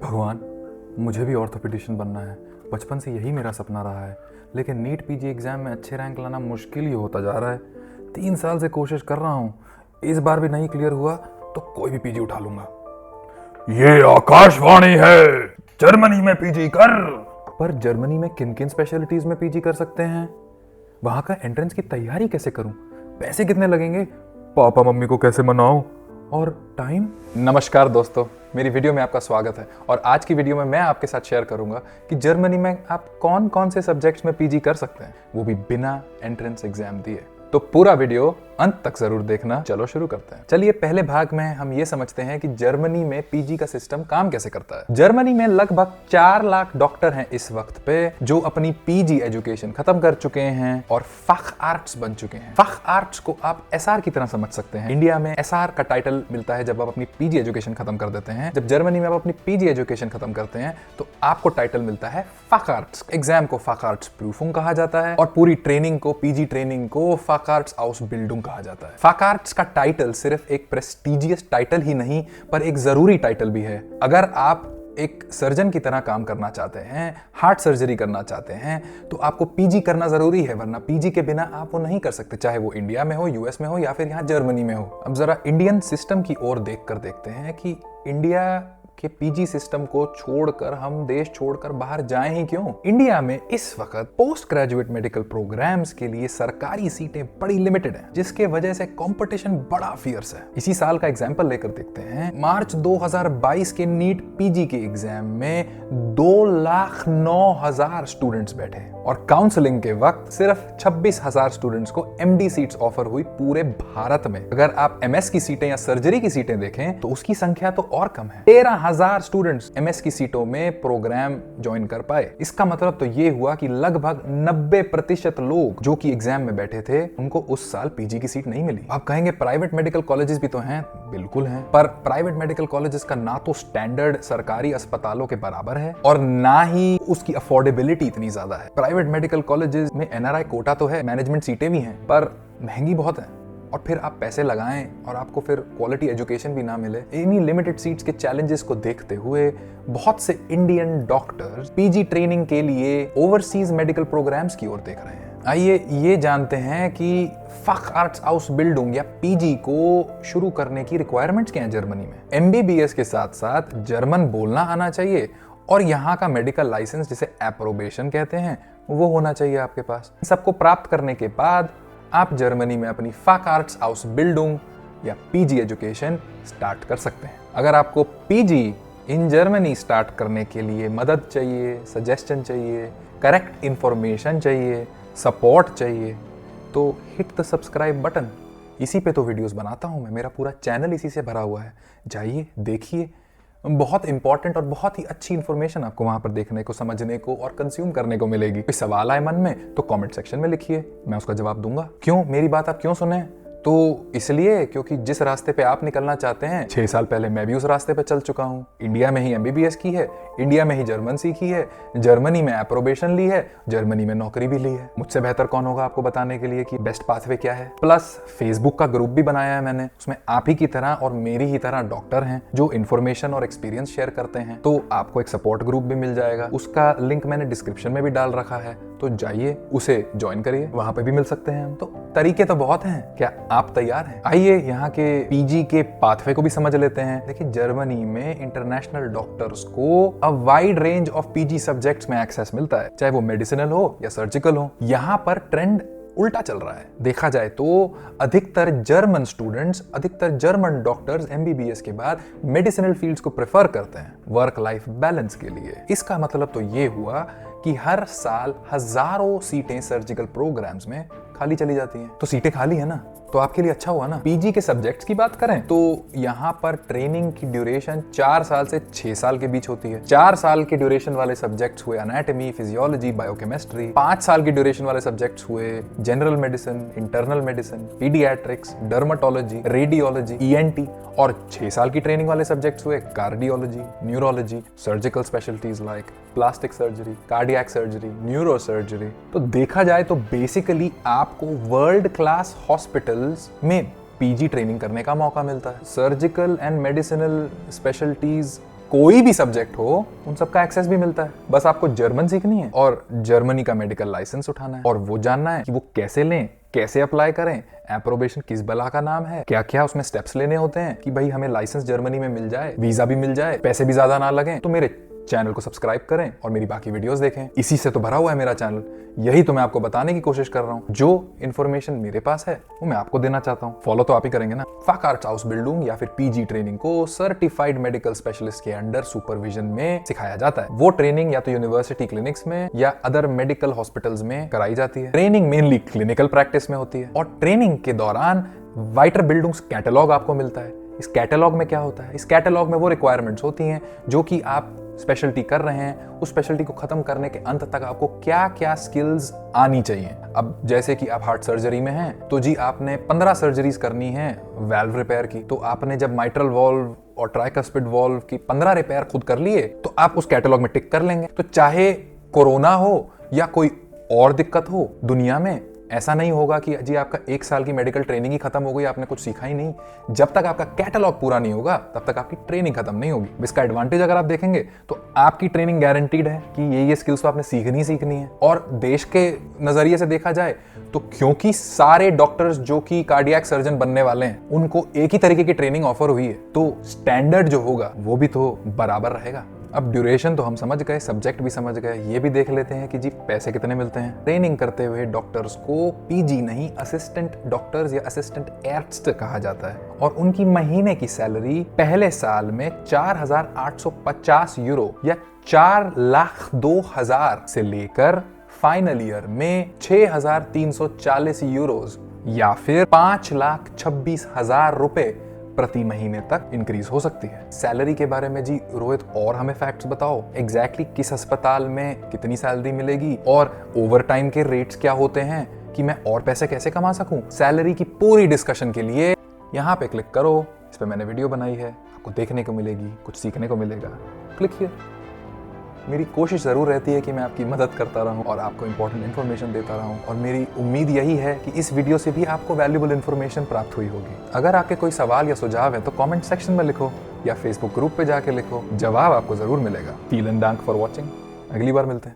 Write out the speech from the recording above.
भगवान, मुझे भी ऑर्थोपेडिशियन बनना है। बचपन से यही मेरा सपना रहा है, लेकिन नीट पीजी एग्ज़ाम में अच्छे रैंक लाना मुश्किल ही होता जा रहा है। 3 साल से कोशिश कर रहा हूँ, इस बार भी नहीं क्लियर हुआ तो कोई भी पीजी उठा लूंगा। ये आकाशवाणी है, जर्मनी में पीजी कर। पर जर्मनी में किन किन स्पेशलिटीज़ में पीजी कर सकते हैं? वहाँ का एंट्रेंस की तैयारी कैसे करूँ? पैसे कितने लगेंगे? पापा मम्मी को कैसे मनाऊं? और टाइम? नमस्कार दोस्तों, मेरी वीडियो में आपका स्वागत है। और आज की वीडियो में मैं आपके साथ शेयर करूंगा कि जर्मनी में आप कौन कौन से सब्जेक्ट्स में पीजी कर सकते हैं, वो भी बिना एंट्रेंस एग्जाम दिए। तो पूरा वीडियो अंत तक जरूर देखना। चलो शुरू करते हैं। चलिए पहले भाग में हम ये समझते हैं कि जर्मनी में पीजी का सिस्टम काम कैसे करता है। जर्मनी में लगभग 4 लाख डॉक्टर हैं इस वक्त पे जो अपनी पीजी एजुकेशन खत्म कर चुके हैं और फख आर्ट्स बन चुके हैं। फख आर्ट्स को आप एसआर की तरह समझ सकते हैं। इंडिया में एसआर का टाइटल मिलता है जब आप अपनी पीजी एजुकेशन खत्म कर देते हैं। जब जर्मनी में आप अपनी पीजी एजुकेशन खत्म करते हैं तो आपको टाइटल मिलता है फख आर्ट्स। एग्जाम को फख आर्ट्स प्रूफुंग कहा जाता है और पूरी ट्रेनिंग को, पीजी ट्रेनिंग को फख आर्ट्स आउसबिल्डिंग कहा जाता है। फख आर्ट्स का टाइटल सिर्फ एक प्रेस्टिजियस टाइटल ही नहीं पर एक जरूरी टाइटल भी है। अगर आप एक सर्जन की तरह काम करना चाहते हैं, हार्ट सर्जरी करना चाहते हैं, तो आपको पीजी करना जरूरी है, वरना पीजी के बिना आप वो नहीं कर सकते, चाहे वो इंडिया में हो, यूएस में हो या फिर यहाँ जर्मनी में हो। अब जरा इंडियन सिस्टम की ओर देखकर देखते हैं कि इंडिया कि पीजी सिस्टम को छोड़कर हम देश छोड़कर बाहर जाएं ही क्यों। इंडिया में इस वक्त पोस्ट ग्रेजुएट मेडिकल प्रोग्राम्स के लिए सरकारी सीटें बड़ी लिमिटेड हैं, जिसके वजह से कंपटीशन बड़ा फियर्स है। इसी साल का एग्जांपल लेकर देखते हैं। मार्च 2022 के नीट पीजी के एग्जाम में 2,09,000 स्टूडेंट्स बैठे और काउंसलिंग के वक्त सिर्फ 26,000 स्टूडेंट्स को एमडी सीट्स ऑफर हुई पूरे भारत में। अगर आप एमएस की सीटें या सर्जरी की सीटें देखें तो उसकी संख्या तो और कम है। 13,000 स्टूडेंट्स एमएस की सीटों में प्रोग्राम ज्वाइन कर पाए। इसका मतलब तो ये हुआ कि लगभग 90% लोग जो कि एग्जाम में बैठे थे उनको उस साल पीजी की सीट नहीं मिली। आप कहेंगे प्राइवेट मेडिकल कॉलेजेस भी तो हैं, बिल्कुल हैं, पर प्राइवेट मेडिकल कॉलेजेस का ना तो स्टैंडर्ड सरकारी अस्पतालों के बराबर है और ना ही उसकी अफोर्डेबिलिटी इतनी ज्यादा है। प्राइवेट मेडिकल कॉलेजेस में एनआरआई कोटा तो है, मैनेजमेंट सीटें भी हैं, पर महंगी बहुत है। और फिर आप पैसे लगाएं और आपको फिर क्वालिटी एजुकेशन भी ना मिले। इन्हीं लिमिटेड सीट्स के चैलेंजेस को देखते हुए बहुत से इंडियन डॉक्टर्स पीजी ट्रेनिंग के लिए ओवरसीज मेडिकल प्रोग्राम्स की ओर देख रहे हैं। आइए ये जानते हैं कि फख आर्ट्स आउसबिल्डिंग या पीजी को शुरू करने की रिक्वायरमेंट्स क्या हैं जर्मनी में। एमबीबीएस के साथ साथ जर्मन बोलना आना चाहिए और यहाँ का मेडिकल लाइसेंस जिसे एप्रोबेशन कहते हैं वो होना चाहिए आपके पास। सबको प्राप्त करने के बाद आप जर्मनी में अपनी फख आर्ट्स आउसबिल्डिंग या पीजी एजुकेशन स्टार्ट कर सकते हैं। अगर आपको पीजी इन जर्मनी स्टार्ट करने के लिए मदद चाहिए, सजेशन चाहिए, करेक्ट इंफॉर्मेशन चाहिए, सपोर्ट चाहिए तो हिट द सब्सक्राइब बटन। इसी पे तो वीडियोस बनाता हूँ मैं, मेरा पूरा चैनल इसी से भरा हुआ है। जाइए देखिए, बहुत इंपॉर्टेंट और बहुत ही अच्छी इंफॉर्मेशन आपको वहां पर देखने को, समझने को और कंज्यूम करने को मिलेगी। कोई सवाल आए मन में तो कमेंट सेक्शन में लिखिए, मैं उसका जवाब दूंगा। क्यों मेरी बात आप क्यों सुने? तो इसलिए क्योंकि जिस रास्ते पे आप निकलना चाहते हैं 6 साल पहले मैं भी उस रास्ते पे चल चुका हूँ। इंडिया में ही एमबीबीएस की है, इंडिया में ही जर्मन सीखी है, जर्मनी में एप्रोबेशन ली है, जर्मनी में नौकरी भी ली है। मुझसे बेहतर कौन होगा आपको बताने के लिए कि बेस्ट पाथवे क्या है। प्लस फेसबुक का ग्रुप भी बनाया है मैंने, उसमें आप ही की तरह और मेरी ही तरह डॉक्टर हैं जो इन्फॉर्मेशन और एक्सपीरियंस शेयर करते हैं। तो आपको एक सपोर्ट ग्रुप भी मिल जाएगा, उसका लिंक मैंने डिस्क्रिप्शन में भी डाल रखा है, तो जाइए उसे ज्वाइन करिए, वहां पे भी मिल सकते हैं हम। तो तरीके तो बहुत हैं, क्या आप तैयार हैं? आइए यहाँ के पीजी के पाथवे को भी समझ लेते हैं। देखिए जर्मनी में इंटरनेशनल डॉक्टर्स को a wide range of PG subjects में एक्सेस मिलता है, चाहे वो मेडिसिनल हो या सर्जिकल हो। यहाँ पर ट्रेंड उल्टा चल रहा है। देखा जाए तो अधिकतर जर्मन स्टूडेंट्स, अधिकतर जर्मन डॉक्टर्स एमबीबीएस के बाद मेडिसिनल फील्ड्स को प्रेफर करते हैं वर्क लाइफ बैलेंस के लिए। इसका मतलब तो ये हुआ कि हर साल हजारों सीटें सर्जिकल प्रोग्राम्स में खाली चली जाती हैं। तो सीटें खाली है ना, तो आपके लिए अच्छा हुआ ना। पीजी के सब्जेक्ट्स की बात करें तो यहाँ पर ट्रेनिंग की ड्यूरेशन 4 साल से 6 साल के बीच होती है। 4 साल के ड्यूरेशन वाले सब्जेक्ट्स हुए एनाटॉमी, फिजियोलॉजी, बायोकेमिस्ट्री। 5 साल के ड्यूरेशन वाले सब्जेक्ट्स हुए general medicine, internal medicine, paediatrics, dermatology, radiology, ENT. और 6 साल की ट्रेनिंग वाले सब्जेक्ट्स हुए cardiology, neurology, surgical specialities like plastic surgery, cardiac surgery, neuro surgery. तो देखा जाए तो बेसिकली आपको वर्ल्ड क्लास हॉस्पिटल्स में पीजी ट्रेनिंग करने का मौका मिलता है। सर्जिकल एंड मेडिसिनल स्पेशलिटीज कोई भी सब्जेक्ट हो उन सबका एक्सेस भी मिलता है। बस आपको जर्मन सीखनी है और जर्मनी का मेडिकल लाइसेंस उठाना है और वो जानना है कि वो कैसे लें, कैसे अप्लाई करें, एप्रोबेशन किस बला का नाम है, क्या क्या उसमें स्टेप्स लेने होते हैं कि भाई हमें लाइसेंस जर्मनी में मिल जाए, वीजा भी मिल जाए, पैसे भी ज्यादा ना लगें। तो मेरे चैनल को सब्सक्राइब करें और मेरी बाकी वीडियोस देखें। इसी से तो भरा हुआ है मेरा चैनल। यही तो मैं आपको बताने की कोशिश कर रहा हूं। जो इन्फॉर्मेशन मेरे पास है वो मैं आपको देना चाहता हूं। फॉलो तो आप ही करेंगे ना। Facharztausbildung या फिर पीजी ट्रेनिंग को सर्टिफाइड मेडिकल स्पेशलिस्ट के अंडर सुपरविजन में सिखाया जाता है। वो ट्रेनिंग या तो यूनिवर्सिटी क्लिनिक्स में या अदर मेडिकल हॉस्पिटल्स में कराई जाती है। ट्रेनिंग मेनली क्लिनिकल प्रैक्टिस में होती है और ट्रेनिंग के दौरान Weiterbildungs कैटलॉग आपको मिलता है। इस कैटलॉग में क्या होता है? इस कैटलॉग में वो रिक्वायरमेंट्स होती हैं जो कि आप स्पेशलिटी कर रहे हैं, उस स्पेशलिटी को खत्म करने के अंत तक आपको क्या क्या स्किल्स आनी चाहिए। अब जैसे कि आप हार्ट सर्जरी में हैं तो जी आपने 15 सर्जरीज करनी है वाल्व रिपेयर की, तो आपने जब माइट्रल वॉल्व और ट्राइकस्पिड वॉल्व की 15 रिपेयर खुद कर लिए तो आप उस कैटलॉग में टिक कर लेंगे। तो चाहे कोरोना हो या कोई और दिक्कत हो दुनिया में, ऐसा नहीं होगा कि जी आपका 1 साल की मेडिकल ट्रेनिंग ही खत्म हो गई, आपने कुछ सीखा ही नहीं। जब तक आपका कैटलॉग पूरा नहीं होगा तब तक आपकी ट्रेनिंग खत्म नहीं होगी। इसका एडवांटेज अगर आप देखेंगे तो आपकी ट्रेनिंग गारंटीड है कि ये स्किल्स तो आपने सीखनी है। और देश के नजरिए से देखा जाए तो क्योंकि सारे डॉक्टर्स जो कि कार्डियक सर्जन बनने वाले हैं उनको एक ही तरीके की ट्रेनिंग ऑफर हुई है, तो स्टैंडर्ड जो होगा वो भी तो बराबर रहेगा। अब ड्यूरेशन तो हम समझ गए, सब्जेक्ट भी समझ गए, ये भी देख लेते हैं कि जी पैसे कितने मिलते हैं। ट्रेनिंग करते हुए डॉक्टर्स को पीजी नहीं असिस्टेंट डॉक्टर्स या असिस्टेंट एर्ट्स्ट कहा जाता है और उनकी महीने की सैलरी पहले साल में 4,850 यूरो या 4,02,000 से लेकर फाइनल ईयर में 6,340 यूरोज या फिर 5,26,000 रुपए प्रति महीने तक इंक्रीज हो सकती है। सैलरी के बारे में जी रोहित और हमें फैक्ट्स बताओ, एग्जैक्टली किस अस्पताल में कितनी सैलरी मिलेगी और ओवर टाइम के रेट्स क्या होते हैं कि मैं और पैसे कैसे कमा सकूं। सैलरी की पूरी डिस्कशन के लिए यहाँ पे क्लिक करो, इस पे मैंने वीडियो बनाई है, आपको देखने को मिलेगी, कुछ सीखने को मिलेगा। Click here. मेरी कोशिश ज़रूर रहती है कि मैं आपकी मदद करता रहूं और आपको इंपॉर्टेंट इन्फॉर्मेशन देता रहूं और मेरी उम्मीद यही है कि इस वीडियो से भी आपको वैल्यूएबल इन्फॉर्मेशन प्राप्त हुई होगी। अगर आपके कोई सवाल या सुझाव है तो कमेंट सेक्शन में लिखो या फेसबुक ग्रुप पे जाके लिखो, जवाब आपको ज़रूर मिलेगा। विलेन दांक फॉर वॉचिंग। अगली बार मिलते हैं।